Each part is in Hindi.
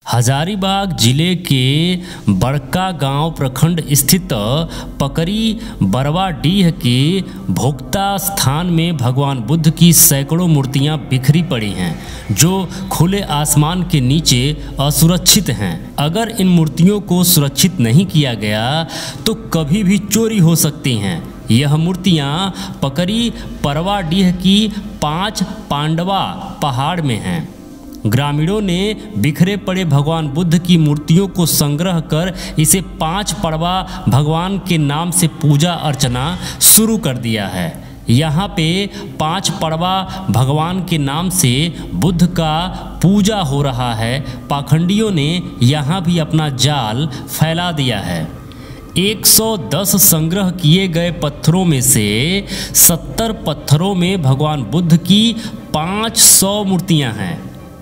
हजारीबाग जिले के बड़का गांव प्रखंड स्थित पकरी बरवाडीह के भोक्ता स्थान में भगवान बुद्ध की सैकड़ों मूर्तियां बिखरी पड़ी हैं, जो खुले आसमान के नीचे असुरक्षित हैं। अगर इन मूर्तियों को सुरक्षित नहीं किया गया तो कभी भी चोरी हो सकती हैं। यह मूर्तियां पकरी बरवाडीह की 5 पांडवा पहाड़ में हैं। ग्रामीणों ने बिखरे पड़े भगवान बुद्ध की मूर्तियों को संग्रह कर इसे 5 पड़वा भगवान के नाम से पूजा अर्चना शुरू कर दिया है। यहाँ पे 5 पड़वा भगवान के नाम से बुद्ध का पूजा हो रहा है। पाखंडियों ने यहाँ भी अपना जाल फैला दिया है। 110 संग्रह किए गए पत्थरों में से 70 पत्थरों में भगवान बुद्ध की 500 मूर्तियाँ हैं।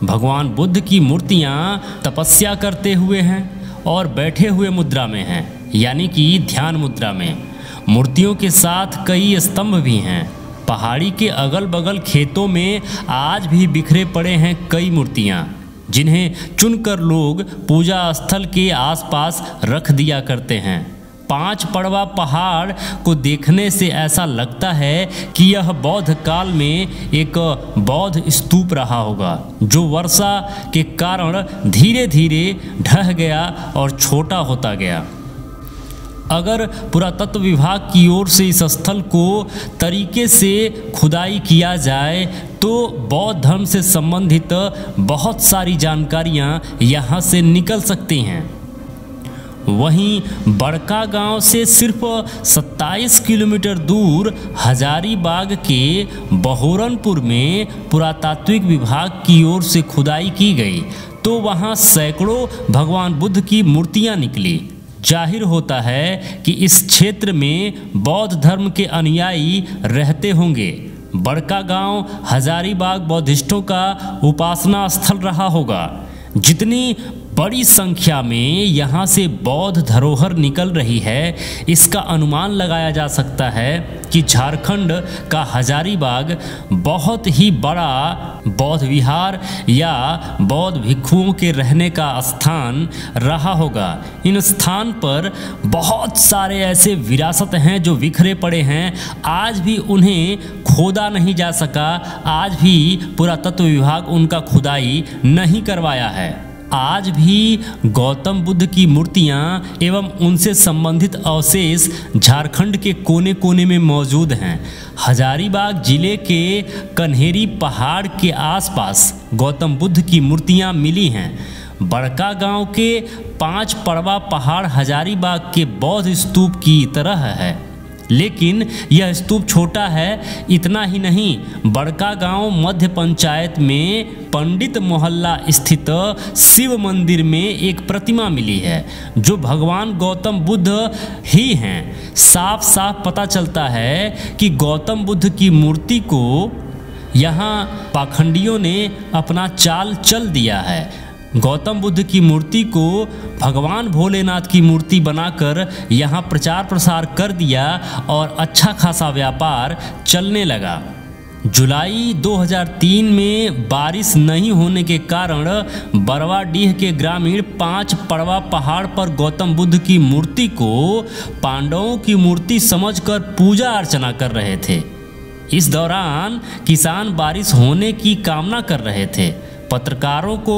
भगवान बुद्ध की मूर्तियाँ तपस्या करते हुए हैं और बैठे हुए मुद्रा में हैं, यानी कि ध्यान मुद्रा में। मूर्तियों के साथ कई स्तंभ भी हैं। पहाड़ी के अगल बगल खेतों में आज भी बिखरे पड़े हैं कई मूर्तियाँ, जिन्हें चुनकर लोग पूजा स्थल के आसपास रख दिया करते हैं। 5 पड़वा पहाड़ को देखने से ऐसा लगता है कि यह बौद्ध काल में एक बौद्ध स्तूप रहा होगा, जो वर्षा के कारण धीरे धीरे ढह गया और छोटा होता गया। अगर पुरातत्व विभाग की ओर से इस स्थल को तरीके से खुदाई किया जाए तो बौद्ध धर्म से संबंधित बहुत सारी जानकारियाँ यहाँ से निकल सकती हैं। वहीं बड़का गांव से सिर्फ 27 किलोमीटर दूर हजारीबाग के बहोरनपुर में पुरातात्विक विभाग की ओर से खुदाई की गई तो वहां सैकड़ों भगवान बुद्ध की मूर्तियां निकली। जाहिर होता है कि इस क्षेत्र में बौद्ध धर्म के अनुयायी रहते होंगे। बड़का गांव हजारीबाग बौद्धिस्टों का उपासना स्थल रहा होगा। जितनी बड़ी संख्या में यहाँ से बौद्ध धरोहर निकल रही है, इसका अनुमान लगाया जा सकता है कि झारखंड का हजारीबाग बहुत ही बड़ा बौद्ध विहार या बौद्ध भिक्षुओं के रहने का स्थान रहा होगा। इन स्थान पर बहुत सारे ऐसे विरासत हैं जो बिखरे पड़े हैं, आज भी उन्हें खोदा नहीं जा सका। आज भी पुरातत्व विभाग उनका खुदाई नहीं करवाया है। आज भी गौतम बुद्ध की मूर्तियां एवं उनसे संबंधित अवशेष झारखंड के कोने कोने में मौजूद हैं। हजारीबाग जिले के कन्हेरी पहाड़ के आसपास गौतम बुद्ध की मूर्तियां मिली हैं। बड़का गांव के 5 पड़वा पहाड़ हजारीबाग के बौद्ध स्तूप की तरह है, लेकिन यह स्तूप छोटा है। इतना ही नहीं, बड़का गांव मध्य पंचायत में पंडित मोहल्ला स्थित शिव मंदिर में एक प्रतिमा मिली है, जो भगवान गौतम बुद्ध ही हैं। साफ साफ पता चलता है कि गौतम बुद्ध की मूर्ति को यहाँ पाखंडियों ने अपना चाल चल दिया है। गौतम बुद्ध की मूर्ति को भगवान भोलेनाथ की मूर्ति बनाकर यहाँ प्रचार प्रसार कर दिया और अच्छा खासा व्यापार चलने लगा। जुलाई 2003 में बारिश नहीं होने के कारण बरवाडीह के ग्रामीण 5 पड़वा पहाड़ पर गौतम बुद्ध की मूर्ति को पांडवों की मूर्ति समझकर पूजा अर्चना कर रहे थे। इस दौरान किसान बारिश होने की कामना कर रहे थे। पत्रकारों को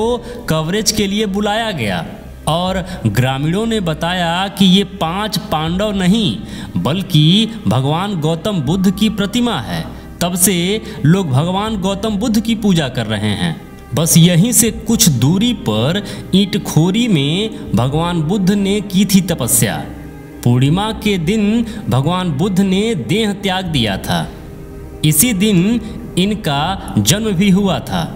कवरेज के लिए बुलाया गया और ग्रामीणों ने बताया कि ये 5 पांडव नहीं बल्कि भगवान गौतम बुद्ध की प्रतिमा है। तब से लोग भगवान गौतम बुद्ध की पूजा कर रहे हैं। बस यहीं से कुछ दूरी पर ईंटखोरी में भगवान बुद्ध ने की थी तपस्या। पूर्णिमा के दिन भगवान बुद्ध ने देह त्याग दिया था। इसी दिन इनका जन्म भी हुआ था।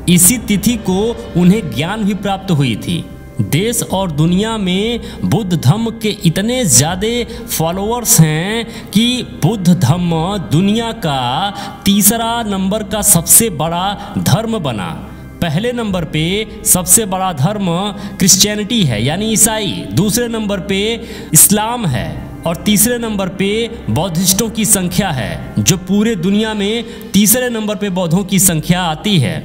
इसी तिथि को उन्हें ज्ञान भी प्राप्त हुई थी। देश और दुनिया में बुद्ध धर्म के इतने ज़्यादा फॉलोअर्स हैं कि बुद्ध धर्म दुनिया का 3रा नंबर का सबसे बड़ा धर्म बना। पहले नंबर पे सबसे बड़ा धर्म क्रिश्चियनिटी है, यानी ईसाई। दूसरे नंबर पे इस्लाम है और तीसरे नंबर पे बौद्धिस्टों की संख्या है, जो पूरे दुनिया में तीसरे नंबर पे बौद्धों की संख्या आती है।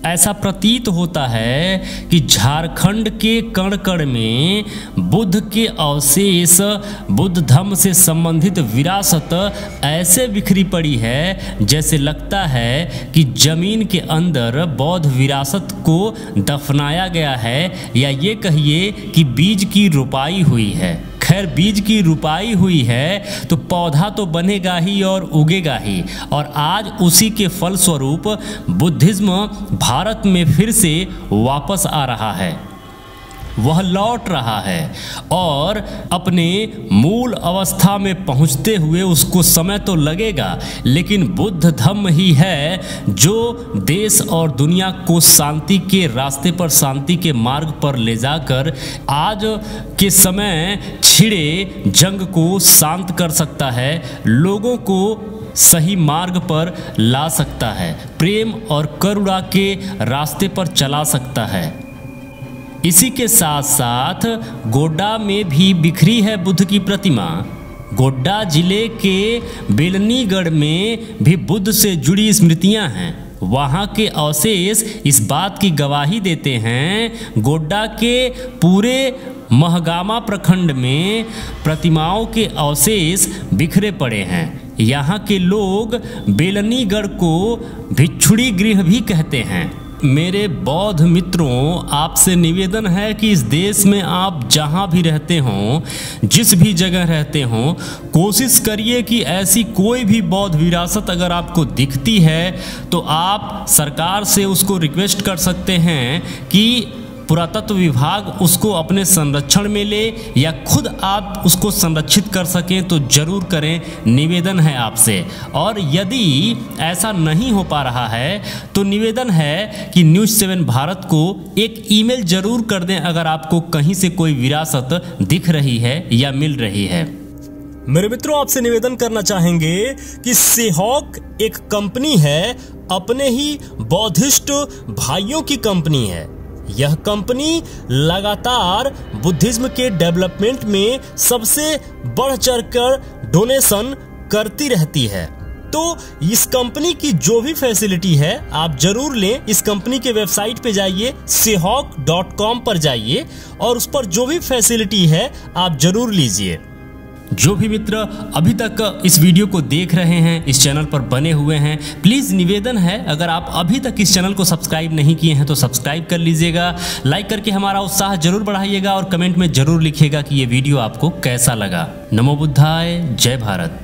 ऐसा प्रतीत होता है कि झारखंड के कण कण में बुद्ध के अवशेष, बुद्ध धम्म से संबंधित विरासत ऐसे बिखरी पड़ी है जैसे लगता है कि जमीन के अंदर बौद्ध विरासत को दफनाया गया है, या ये कहिए कि बीज की रोपाई हुई है। खैर, बीज की रुपाई हुई है तो पौधा तो बनेगा ही और उगेगा ही, और आज उसी के फलस्वरूप बुद्धिज्म भारत में फिर से वापस आ रहा है, वह लौट रहा है और अपने मूल अवस्था में पहुंचते हुए उसको समय तो लगेगा, लेकिन बुद्ध धम्म ही है जो देश और दुनिया को शांति के रास्ते पर, शांति के मार्ग पर ले जाकर आज के समय छिड़े जंग को शांत कर सकता है, लोगों को सही मार्ग पर ला सकता है, प्रेम और करुणा के रास्ते पर चला सकता है। इसी के साथ साथ गोड्डा में भी बिखरी है बुद्ध की प्रतिमा। गोड्डा जिले के बेलनीगढ़ में भी बुद्ध से जुड़ी स्मृतियां हैं। वहाँ के अवशेष इस बात की गवाही देते हैं। गोड्डा के पूरे महगामा प्रखंड में प्रतिमाओं के अवशेष बिखरे पड़े हैं। यहाँ के लोग बेलनीगढ़ को भिक्षुड़ी गृह भी कहते हैं। मेरे बौद्ध मित्रों, आपसे निवेदन है कि इस देश में आप जहाँ भी रहते हों, जिस भी जगह रहते हों, कोशिश करिए कि ऐसी कोई भी बौद्ध विरासत अगर आपको दिखती है तो आप सरकार से उसको रिक्वेस्ट कर सकते हैं कि पुरातत्व विभाग उसको अपने संरक्षण में ले, या खुद आप उसको संरक्षित कर सकें तो जरूर करें, निवेदन है आपसे। और यदि ऐसा नहीं हो पा रहा है तो निवेदन है कि न्यूज़ 7 भारत को एक ईमेल जरूर कर दें अगर आपको कहीं से कोई विरासत दिख रही है या मिल रही है। मेरे मित्रों, आपसे निवेदन करना चाहेंगे कि सेहॉक एक कंपनी है, अपने ही बौद्धिस्ट भाइयों की कंपनी है। यह कंपनी लगातार बुद्धिज्म के डेवलपमेंट में सबसे बढ़ चढ़कर डोनेशन करती रहती है। तो इस कंपनी की जो भी फैसिलिटी है आप जरूर लें। इस कंपनी के वेबसाइट पे जाइए, sehawk.com पर जाइए और उस पर जो भी फैसिलिटी है आप जरूर लीजिए। जो भी मित्र अभी तक इस वीडियो को देख रहे हैं, इस चैनल पर बने हुए हैं, प्लीज़ निवेदन है अगर आप अभी तक इस चैनल को सब्सक्राइब नहीं किए हैं तो सब्सक्राइब कर लीजिएगा, लाइक करके हमारा उत्साह जरूर बढ़ाइएगा और कमेंट में जरूर लिखिएगा कि ये वीडियो आपको कैसा लगा। नमो बुद्धाय, जय भारत।